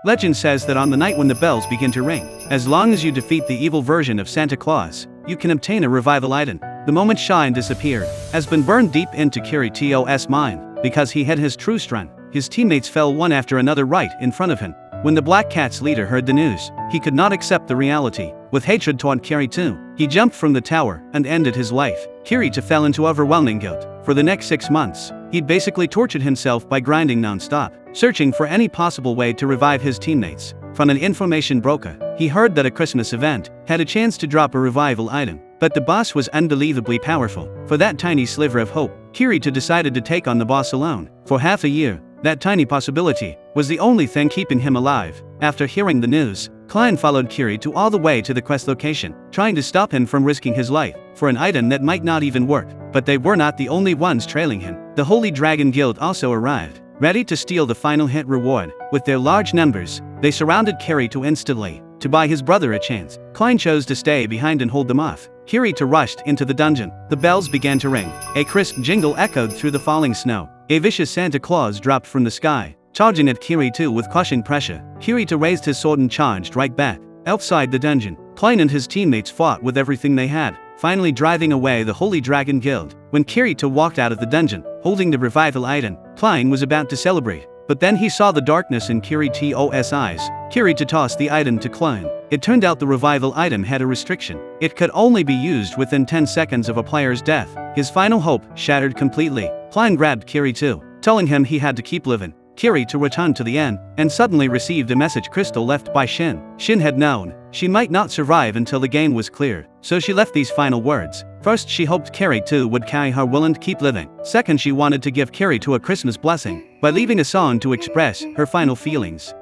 Legend says that on the night when the bells begin to ring, as long as you defeat the evil version of Santa Claus, you can obtain a revival item. The moment Shine disappeared, has been burned deep into Kirito's mind, because he hid his true strength. His teammates fell one after another right in front of him. When the Black Cat's leader heard the news, he could not accept the reality. With hatred toward Kirito, he jumped from the tower and ended his life. Kirito fell into overwhelming guilt. For the next 6 months, he'd basically tortured himself by grinding non-stop, searching for any possible way to revive his teammates. From an information broker, he heard that a Christmas event had a chance to drop a revival item, but the boss was unbelievably powerful. For that tiny sliver of hope, Kirito decided to take on the boss alone. For half a year, that tiny possibility was the only thing keeping him alive. After hearing the news, Klein followed Kirito all the way to the quest location, trying to stop him from risking his life for an item that might not even work. But they were not the only ones trailing him. The Holy Dragon Guild also arrived, ready to steal the final hit reward. With their large numbers, they surrounded Kirito instantly. To buy his brother a chance, Klein chose to stay behind and hold them off. Kirito rushed into the dungeon. The bells began to ring. A crisp jingle echoed through the falling snow. A vicious Santa Claus dropped from the sky, charging at Kirito with crushing pressure. Kirito raised his sword and charged right back. Outside the dungeon, Klein and his teammates fought with everything they had, finally driving away the Holy Dragon Guild. When Kirito walked out of the dungeon, holding the revival item, Klein was about to celebrate. But then he saw the darkness in Kirito's eyes. Kirito tossed the item to Klein. It turned out the revival item had a restriction. It could only be used within 10 seconds of a player's death. His final hope shattered completely. Klein grabbed Kirito, telling him he had to keep living. Kirito returned to the inn, and suddenly received a message crystal left by Shin. Shin had known she might not survive until the game was cleared, so she left these final words. First, she hoped Kirito would carry her will and keep living. Second, she wanted to give Kirito a Christmas blessing by leaving a song to express her final feelings.